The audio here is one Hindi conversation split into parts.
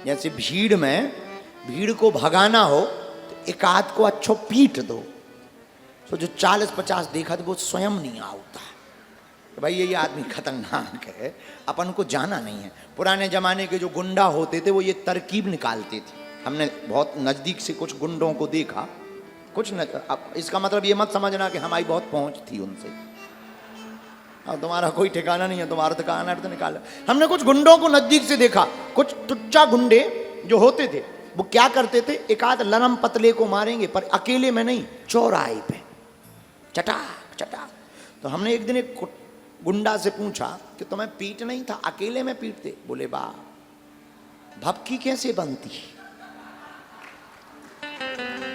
जैसे भीड़ को भगाना हो तो एक आध को अच्छो पीट दो, तो जो 40-50 देखा तो वो स्वयं नहीं आता तो भाई ये आदमी खतरनाक है, अपन को जाना नहीं है। पुराने जमाने के जो गुंडा होते थे वो ये तरकीब निकालते थे। हमने बहुत नज़दीक से कुछ गुंडों को देखा, कुछ न, अब इसका मतलब ये मत समझना कि हमारी बहुत पहुंच थी उनसे, अब तुम्हारा कोई ठिकाना नहीं है, तुम्हारा ठिकाना तो निकाला। हमने कुछ गुंडों को नज़दीक से देखा, कुछ टुच्चा गुंडे जो होते थे वो क्या करते थे, एक आध लरम पतले को मारेंगे पर अकेले में नहीं, चौराहे पे चटाक चटाक। तो हमने एक दिन एक गुंडा से पूछा कि तुम्हें पीट नहीं था, अकेले में पीटते? बोले बा भपकी कैसे बनती।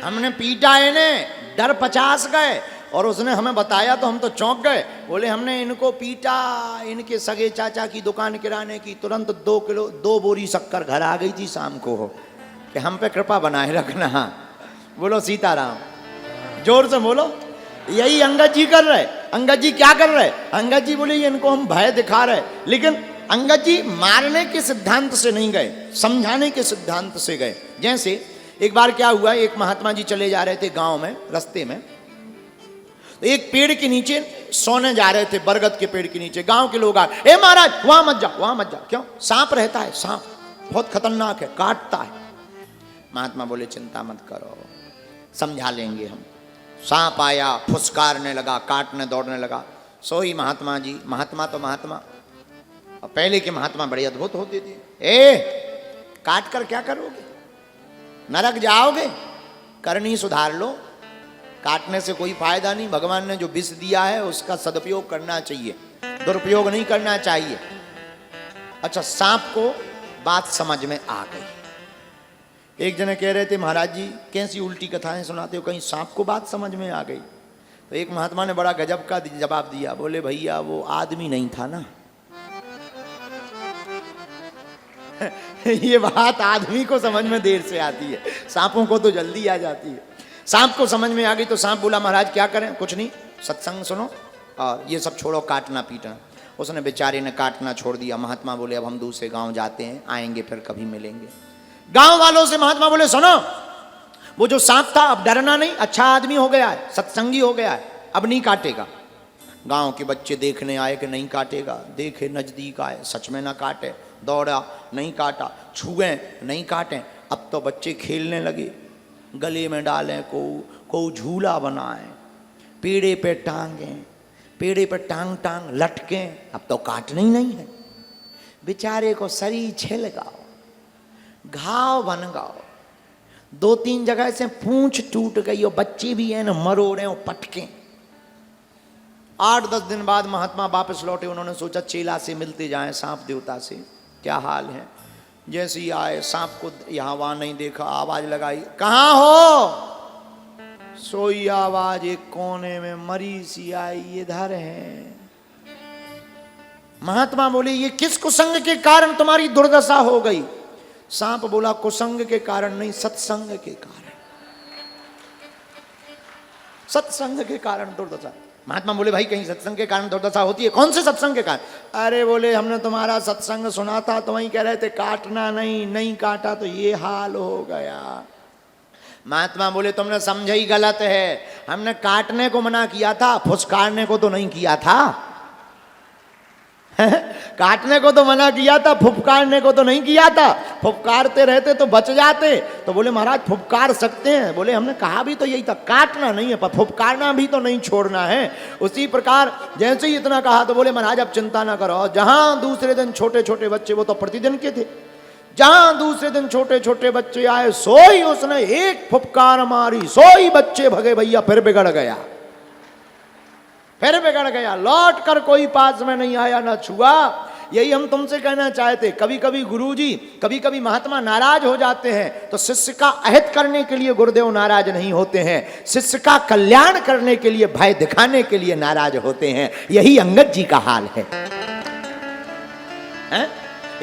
हमने पीटा इन्हें, डर 50 गए और उसने हमें बताया तो हम तो चौंक गए। बोले हमने इनको पीटा, इनके सगे चाचा की दुकान किराने की, तुरंत 2 बोरी शक्कर घर आ गई थी शाम को, कि हम पे कृपा बनाए रखना। बोलो सीताराम, जोर से बोलो। यही अंगद जी कर रहे। अंगद जी क्या कर रहे? अंगद जी बोले इनको हम भय दिखा रहे, लेकिन अंगद जी मारने के सिद्धांत से नहीं गए, समझाने के सिद्धांत से गए। जैसे एक बार क्या हुआ, एक महात्मा जी चले जा रहे थे गांव में, रास्ते में तो एक पेड़ के नीचे सोने जा रहे थे, बरगद के पेड़ के नीचे। गांव के लोग आए, ए महाराज वहां मत जा, वहां मत जा। क्यों? सांप रहता है, सांप बहुत खतरनाक है, काटता है। महात्मा बोले चिंता मत करो, समझा लेंगे हम। सांप आया, फुसकारने लगा, काटने दौड़ने लगा। सोई महात्मा जी, महात्मा तो महात्मा, और पहले के महात्मा बड़े अद्भुत होते थे। काट कर क्या करोगे? नरक जाओगे, करनी सुधार लो। काटने से कोई फायदा नहीं, भगवान ने जो विष दिया है उसका सदुपयोग करना चाहिए, दुरुपयोग नहीं करना चाहिए। अच्छा, सांप को बात समझ में आ गई। एक जने कह रहे थे महाराज जी कैसी उल्टी कथाएं सुनाते हो, कहीं सांप को बात समझ में आ गई? तो एक महात्मा ने बड़ा गजब का जवाब दिया। बोले भैया वो आदमी नहीं था ना। ये बात आदमी को समझ में देर से आती है, सांपों को तो जल्दी आ जाती है। सांप को समझ में आ गई तो सांप बोला महाराज क्या करें? कुछ नहीं, सत्संग सुनो और ये सब छोड़ो, काटना पीटना। उसने बेचारे ने काटना छोड़ दिया। महात्मा बोले अब हम दूसरे गांव जाते हैं, आएंगे फिर कभी मिलेंगे। गांव वालों से महात्मा बोले सुनो, वो जो सांप था अब डरना नहीं, अच्छा आदमी हो गया है, सत्संगी हो गया है, अब नहीं काटेगा। गांव के बच्चे देखने आए कि नहीं काटेगा, देखे नजदीक आए, सच में ना काटे, दौड़ा नहीं काटा, छुए नहीं काटे। अब तो बच्चे खेलने लगे, गले में डालें, को झूला बनाएं, पेड़े पे टांगें, पेड़े पे टांग टांग लटकें। अब तो काटना ही नहीं है। बेचारे को शरीर छिलगाओ, घाव बन गाओ, 2-3 जगह से पूंछ टूट गई और बच्चे भी है ना मरोड़े और पटके। 8-10 दिन बाद महात्मा वापस लौटे। उन्होंने सोचा चेला से मिलते जाएं, सांप देवता से क्या हाल है। जैसे ही आए, सांप को यहाँ वहां नहीं देखा, आवाज लगाई, कहाँ हो? सोई आवाज एक कोने में मरी सी आई, इधर है। महात्मा बोले ये किस कुसंग के कारण तुम्हारी दुर्दशा हो गई? सांप बोला कुसंग के कारण नहीं, सत्संग के कारण, सत्संग के कारण दुर्दशा। महात्मा बोले भाई कहीं सत्संग के कारण दुर्दशा होती है? कौन से सत्संग के कारण? अरे बोले हमने तुम्हारा सत्संग सुना था तो वहीं कह रहे थे काटना नहीं, नहीं काटा तो ये हाल हो गया। महात्मा बोले तुमने समझा ही गलत है, हमने काटने को मना किया था, फुसकारने को तो नहीं किया था। काटने को तो मना किया था, फुफकारने को तो नहीं किया था। फुफकारते रहते तो बच जाते। तो बोले महाराज फुफकार सकते हैं? बोले हमने कहा भी तो यही था, काटना नहीं है पर फुफकारना भी तो नहीं छोड़ना है। उसी प्रकार जैसे ही इतना कहा तो बोले महाराज अब चिंता ना करो। जहां दूसरे दिन छोटे छोटे बच्चे, वो तो प्रतिदिन के थे, जहां दूसरे दिन छोटे छोटे बच्चे आए, सोई उसने एक फुफकार मारी, सोई बच्चे भगे भैया, फिर बिगड़ गया, फिर बिगड़ गया। लौट कर कोई पास में नहीं आया, ना छुआ। यही हम तुमसे कहना चाहते। कभी कभी गुरुजी, कभी कभी महात्मा नाराज हो जाते हैं तो शिष्य का अहित करने के लिए गुरुदेव नाराज नहीं होते हैं, शिष्य का कल्याण करने के लिए, भय दिखाने के लिए नाराज होते हैं। यही अंगद जी का हाल है,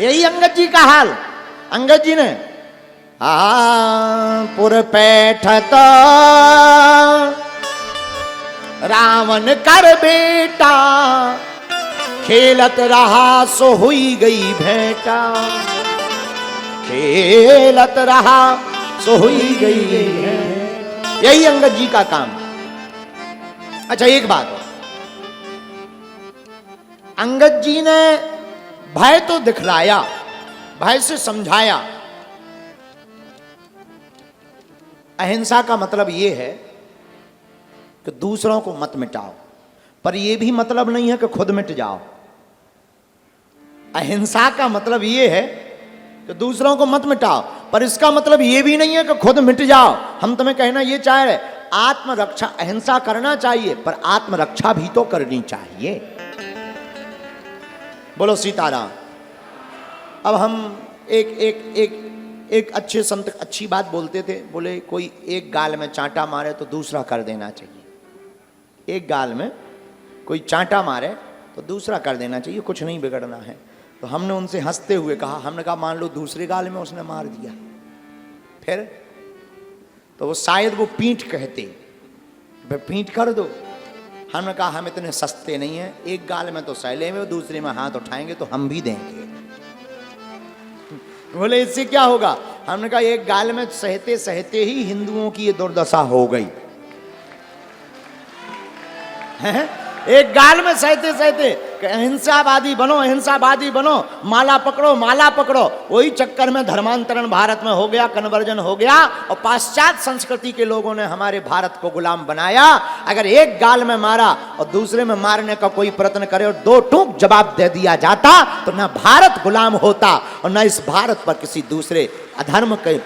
यही अंगद जी का हाल। अंगद जी ने पुर पैठता रावण कर बेटा, खेलत रहा सो हुई गई भेंटा। खेलत रहा सो हुई गई है। यही अंगद जी का काम। अच्छा एक बात, अंगद जी ने भय तो दिखलाया, भय से समझाया। अहिंसा का मतलब यह है कि दूसरों को मत मिटाओ, पर यह भी मतलब नहीं है कि खुद मिट जाओ। अहिंसा का मतलब यह है कि दूसरों को मत मिटाओ, पर इसका मतलब यह भी नहीं है कि खुद मिट जाओ। हम तुम्हें कहना यह चाह रहे, आत्मरक्षा, अहिंसा करना चाहिए पर आत्मरक्षा भी तो करनी चाहिए। बोलो सीताराम। अब हम एक अच्छे संत अच्छी बात बोलते थे, बोले कोई एक गाल में चांटा मारे तो दूसरा कर देना चाहिए। एक गाल में कोई चांटा मारे तो दूसरा कर देना चाहिए, कुछ नहीं बिगड़ना है। तो हमने उनसे हंसते हुए कहा, हमने कहा मान लो दूसरे गाल में उसने मार दिया, फिर तो वो शायद वो पीठ कहते, भाई पीठ कर दो। हमने कहा हम इतने सस्ते नहीं हैं, एक गाल में तो सह लेंगे, दूसरे में हाथ उठाएंगे तो हम भी देंगे। बोले इससे क्या होगा? हमने कहा एक गाल में सहते सहते ही हिंदुओं की ये दुर्दशा हो गई है? एक गाल में सहते सहते अहिंसावादी बनो, अहिंसावादी बनो, माला पकड़ो, माला पकड़ो। वही चक्कर में धर्मांतरण भारत में हो गया, कन्वर्जन हो गया और पाश्चात्य संस्कृति के लोगों ने हमारे भारत को गुलाम बनाया। अगर एक गाल में मारा और दूसरे में मारने का कोई प्रयत्न करे और दो टूक जवाब दे दिया जाता तो न भारत गुलाम होता और न इस भारत पर किसी दूसरे अधर्म के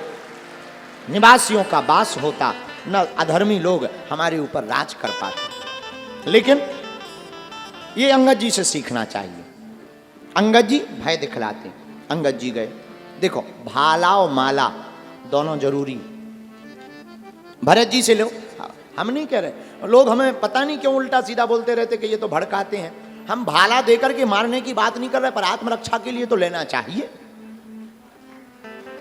निवासियों का वास होता, न अधर्मी लोग हमारे ऊपर राज कर पाते। लेकिन ये अंगद जी से सीखना चाहिए। अंगद जी भय दिखलाते, अंगद जी गए। देखो भाला और माला दोनों जरूरी। भरत जी से लो, हम नहीं कह रहे, लोग हमें पता नहीं क्यों उल्टा सीधा बोलते रहते कि ये तो भड़काते हैं। हम भाला देकर के मारने की बात नहीं कर रहे, पर आत्मरक्षा के लिए तो लेना चाहिए।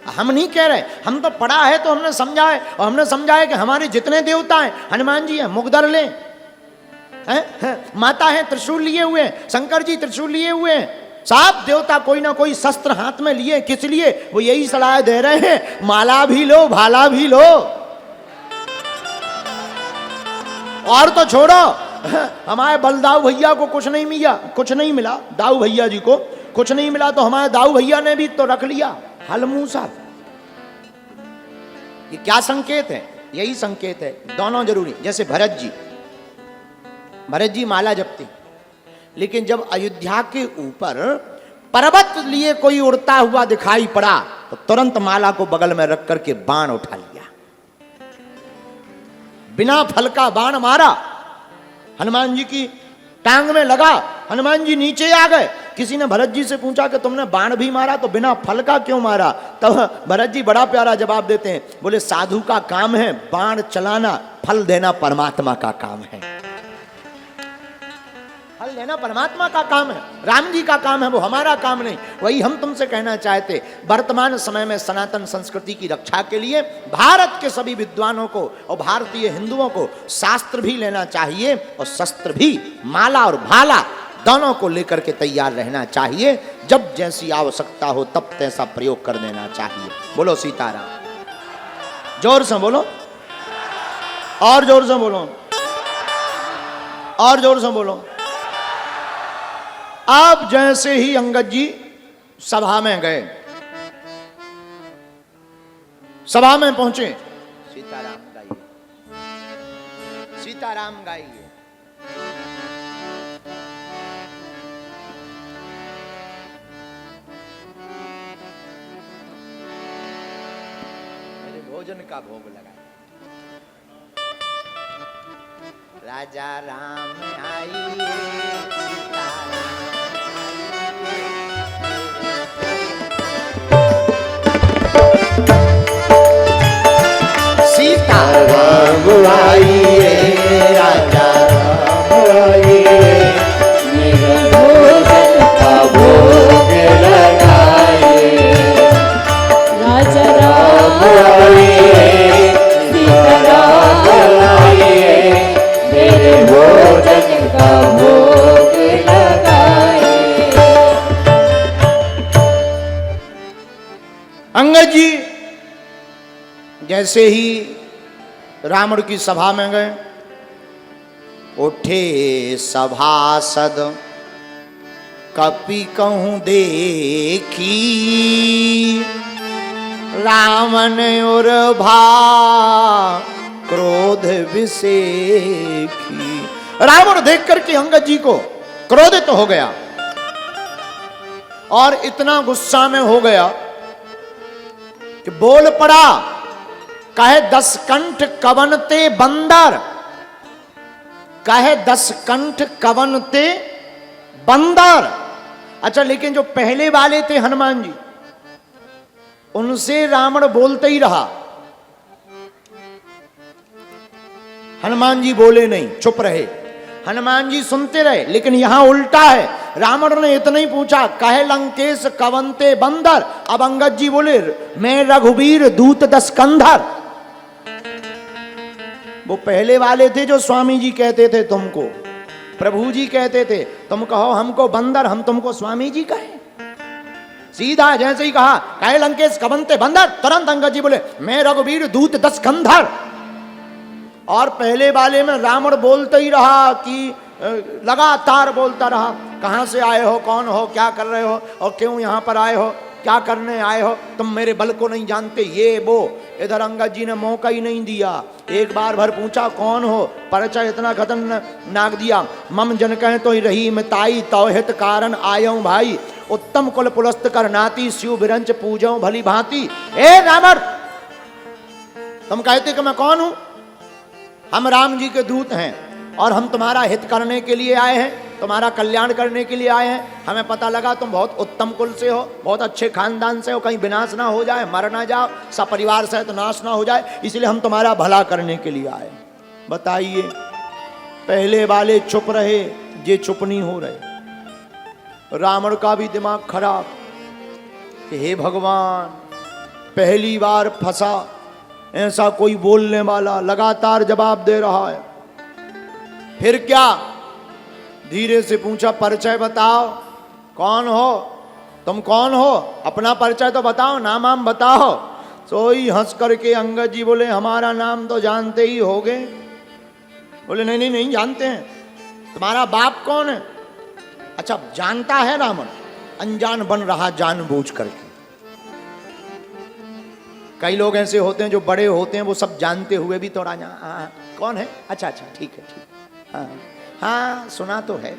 हम नहीं कह रहे, हम तो पढ़ा है तो हमने समझा है, और हमने समझा है कि हमारे जितने देवता हैं, हनुमान जी हैं मुगदर ले है, माता है त्रिशूल लिए हुए, शंकर जी त्रिशूल लिए हुए हैं, सब देवता कोई ना कोई शस्त्र हाथ में लिए। किस लिए? वो यही सलाह दे रहे हैं, माला भी लो भाला भी लो। और तो छोड़ो, हमारे बलदाऊ भैया को कुछ नहीं मिला, दाऊ भैया जी को कुछ नहीं मिला, तो हमारे दाऊ भैया ने भी तो रख लिया हलमूसा। ये क्या संकेत है? यही संकेत है, दोनों जरूरी। जैसे भरत जी माला जपते, लेकिन जब अयोध्या के ऊपर पर्वत लिए कोई उड़ता हुआ दिखाई पड़ा तो तुरंत माला को बगल में रख करके बाण उठा लिया, बिना फल का बाण मारा। हनुमान जी की टांग में लगा, हनुमान जी नीचे आ गए। किसी ने भरत जी से पूछा कि तुमने बाण भी मारा तो बिना फल का क्यों मारा? तब भरत जी बड़ा प्यारा जवाब देते हैं, बोले साधु का काम है बाण चलाना, फल देना परमात्मा का काम है। फल देना परमात्मा का काम है, राम जी का काम है, वो हमारा काम नहीं। वही हम तुमसे कहना चाहते, वर्तमान समय में सनातन संस्कृति की रक्षा के लिए भारत के सभी विद्वानों को और भारतीय हिंदुओं को शास्त्र भी लेना चाहिए और शस्त्र भी, माला और भाला दोनों को लेकर के तैयार रहना चाहिए। जब जैसी आवश्यकता हो तब तैसा प्रयोग कर देना चाहिए। बोलो सीताराम। जोर से बोलो, और जोर से बोलो, और जोर से बोलो। अब जैसे ही अंगद जी सभा में गए, सभा में पहुंचे, सीताराम गाइए, सीताराम गाइए। मेरे भोजन का भोग लगा। राजा राम आइए, सीताराम आइए, राजा राम आइए, मेरे भोजन का भोग लगाइए। राजा राम आइए, सीताराम आइए, मेरे भोजन का भोग लगाइए। जैसे ही रावण की सभा में गए, उठे सभासद कपि कहूं देखी, रावण और भा क्रोध विसेखी। रावण देख करके अंगद जी को क्रोधित हो गया और इतना गुस्सा में हो गया कि बोल पड़ा, कहे 10 कंठ कवनते बंदर, कहे 10 कंठ कवनते बंदर। अच्छा, लेकिन जो पहले वाले थे हनुमान जी, उनसे रावण बोलते ही रहा, हनुमान जी बोले नहीं, चुप रहे। हनुमान जी सुनते रहे। लेकिन यहां उल्टा है, रावण ने इतना ही पूछा, कहे लंकेश कवंते बंदर। अब अंगद जी बोले, मैं रघुवीर दूत 10 कंधर। वो पहले वाले थे जो स्वामी जी कहते थे तुमको, प्रभु जी कहते थे, तुम कहो हमको बंदर, हम तुमको स्वामी जी कहे। सीधा जैसे ही कहा, कहे लंकेश कवंते बंदर, तुरंत अंगद जी बोले, मैं रघुवीर दूत 10 कंधर। और पहले वाले में रावण बोलता ही रहा कि लगातार बोलता रहा, कहां से आए हो, कौन हो, क्या कर रहे हो और क्यों यहां पर आए हो, क्या करने आए हो, तुम मेरे बल को नहीं जानते, ये वो। इधर अंगद जी ने मौका ही नहीं दिया। एक बार भर पूछा कौन हो, परिचय इतना खतरनाक दिया, मम जन कहे तो ही रही मिताई, तौहित कारण आयऊं भाई, उत्तम कुल पुलस्त कर नाती, शिव बिरंच पूजो भली भांति। ए रावण, तुम कहते कि मैं कौन हूं? हम राम जी के दूत हैं और हम तुम्हारा हित करने के लिए आए हैं, तुम्हारा कल्याण करने के लिए आए हैं। हमें पता लगा तुम बहुत उत्तम कुल से हो, बहुत अच्छे खानदान से हो, कहीं विनाश ना हो जाए, मर ना जाओ, सपरिवार से तो नाश ना हो जाए, इसलिए हम तुम्हारा भला करने के लिए आए। बताइए, पहले वाले चुप रहे, ये चुप नहीं हो रहे। रावण का भी दिमाग खराब कि हे भगवान, पहली बार फंसा, ऐसा कोई बोलने वाला लगातार जवाब दे रहा है। फिर क्या, धीरे से पूछा, परिचय बताओ, कौन हो तुम, कौन हो, अपना परिचय तो बताओ, नाम आम बताओ। सोई हंस करके अंगद जी बोले, हमारा नाम तो जानते ही होगे। बोले नहीं नहीं नहीं जानते हैं। तुम्हारा बाप कौन है? अच्छा, जानता है रावण, अनजान बन रहा जानबूझ करके। कई लोग ऐसे होते हैं जो बड़े होते हैं, वो सब जानते हुए भी थोड़ा कौन है, अच्छा अच्छा ठीक है ठीक, हाँ हाँ सुना तो है।